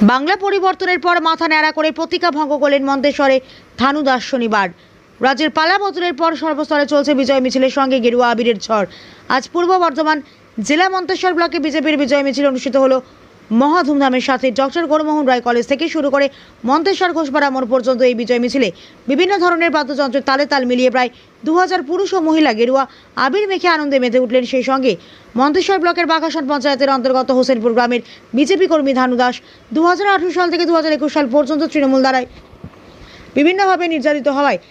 বাংলা পরিবর্তনের পর মাথা ন্যাড়া করে প্রতিজ্ঞা ভঙ্গ করলেন মন্তেশ্বরে থানু দাস শনিবার। রাজ্যের পালা বদলের পর সর্বস্তরে চলছে বিজয় মিছিলের সঙ্গে গেরুয়া আবিরের ঝড়। আজ পূর্ব বর্ধমান জেলা মন্তেশ্বর ব্লকে বিজেপির বিজয় মিছিল অনুষ্ঠিত হলো মহা ধুমধামের সাথে। ডক্টর গৌরমোহন রায় কলেজ থেকে শুরু করে মন্তেশ্বর ঘোষপাড়া মোড় পর্যন্ত এই বিজয় মিছিলে বিভিন্ন ধরনের বাদ্যযন্ত্রের তালে তাল মিলিয়ে প্রায় 2000 পুরুষ ও মহিলা গেরুয়া আবির মেখে আনন্দে মেতে উঠলেন। সেই সঙ্গে মন্তেশ্বর ব্লকের বাঘাসন পঞ্চায়েতের অন্তর্গত হোসেনপুর গ্রামের বিজেপি কর্মী থানু দাস 2018 সাল থেকে 2021 সাল পর্যন্ত তৃণমূল দ্বারায় বিভিন্নভাবে নির্যাতিত হওয়ায়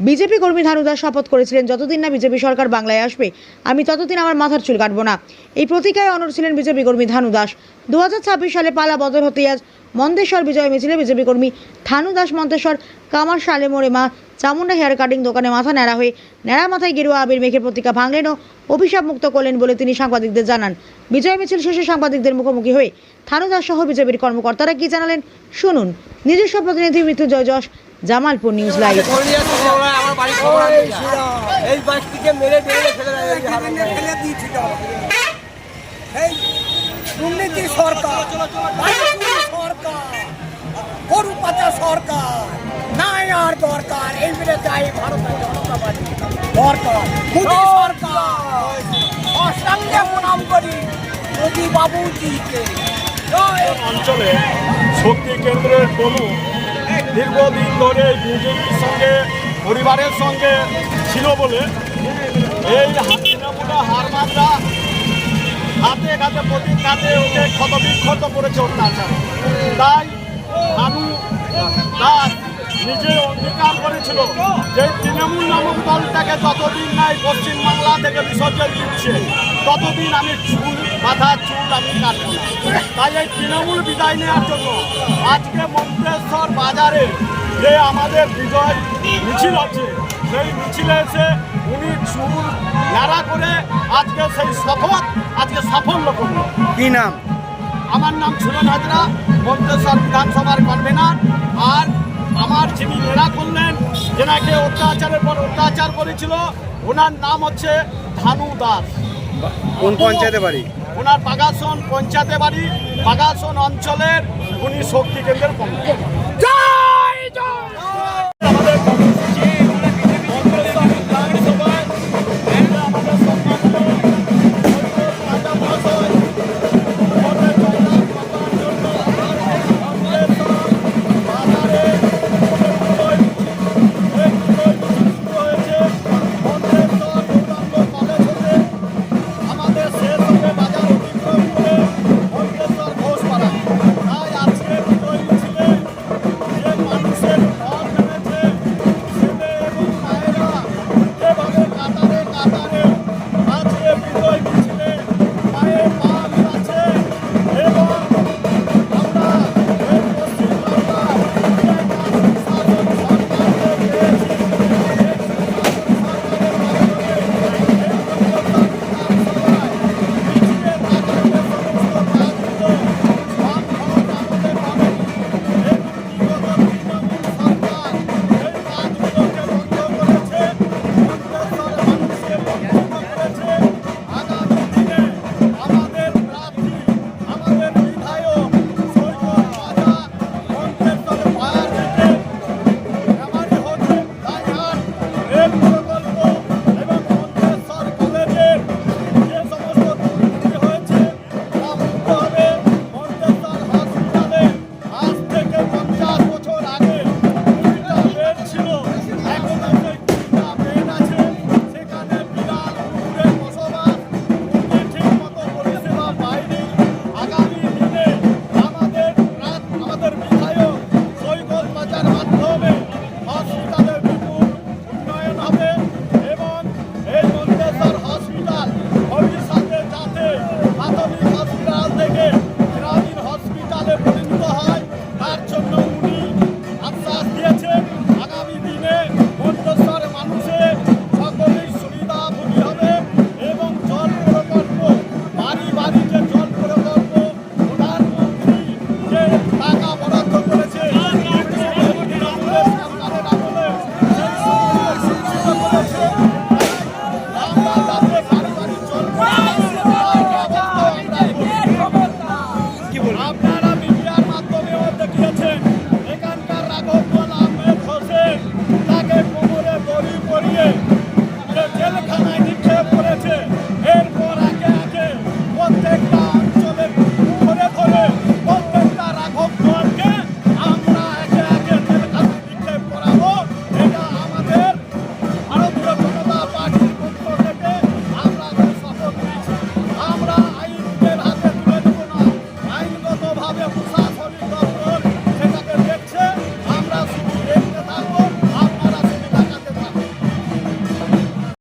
বিজেপি কর্মী থানু দাস শপথ করেছিলেন, যতদিন না বিজেপি সরকার বাংলায় আসবে আমি ততদিন আমার মাথার চুল কাটবো না। এই প্রতিজ্ঞায় অনড় ছিলেন বিজেপি কর্মী থানু দাস। 2026 সালে পালা বদল হতেই আজ মন্তেশ্বর বিজয় মিছিলে বিজেপি কর্মী থানু দাস মন্তেশ্বর কামার সালে মোড়ে মা চামুন্ডা হেয়ার কাটিং দোকানে মাথা ন্যাড়া হয়ে ন্যাড়া মাথায় গেরুয়া আবির মেখে প্রতিজ্ঞা ভাঙলেন ও অভিশাপ মুক্ত করলেন বলে তিনি সাংবাদিকদের জানান। বিজয় মিছিল শেষে সাংবাদিকদের মুখোমুখি হয়ে থানু দাস সহ বিজেপির কর্মকর্তারা কি জানালেন শুনুন। নিজস্ব প্রতিনিধি মৃত্যুঞ্জয় যশ, জামালপুর নিউজ লাইভ। দুর্নীতি সরকার, গরু পাচার সরকার নাই আর দরকার। এই মিলে চাই ভারতীয় জনতা পার্টি দরকার। মোদী সরকার অসংখ্য প্রণাম করি মোদী বাবুজিকে। অঞ্চলে শক্তি কেন্দ্রের প্রমুখ দীর্ঘদিন ধরে বিজেপির সঙ্গে পরিবারের সঙ্গে ছিল বলে এই তৃণমূলে হারমাদরা হাতে ঘাতে প্রতিঘাতে ওকে ক্ষতবিক্ষত করেছে অত্যাচার। তাই থানু দাস নিজে অঙ্গীকার করেছিল যে তৃণমূল নামক দলটাকে যতদিন নাই পশ্চিমবাংলা থেকে বিসর্জন দিচ্ছে ততদিন আমি মাথার চুল আমি কাটব না। তাই এই তৃণমূল বিদায় নেওয়ার জন্য আজকে মন্তেশ্বর বাজারে যে আমাদের বিজয় মিছিল আছে সেই মিছিলে এসে উনি চুল ন্যাড়া করে আজকে সেই শপথ আজকে সাফল্য করল। কি নাম? আমার নাম সুমন হাজরা, মন্তেশ্বর বিধানসভার কনভেনার। আর আমার যিনি নেড়া করলেন, যেনাকে অত্যাচারের পর অত্যাচার করেছিল, ওনার নাম হচ্ছে থানু দাস। কোন পঞ্চায়েতে বাড়ি? ওনার বাঘাসন পঞ্চায়েতে বাড়ি, বাঘাসন অঞ্চলের উনি শক্তি কেন্দ্রের প্রমুখ।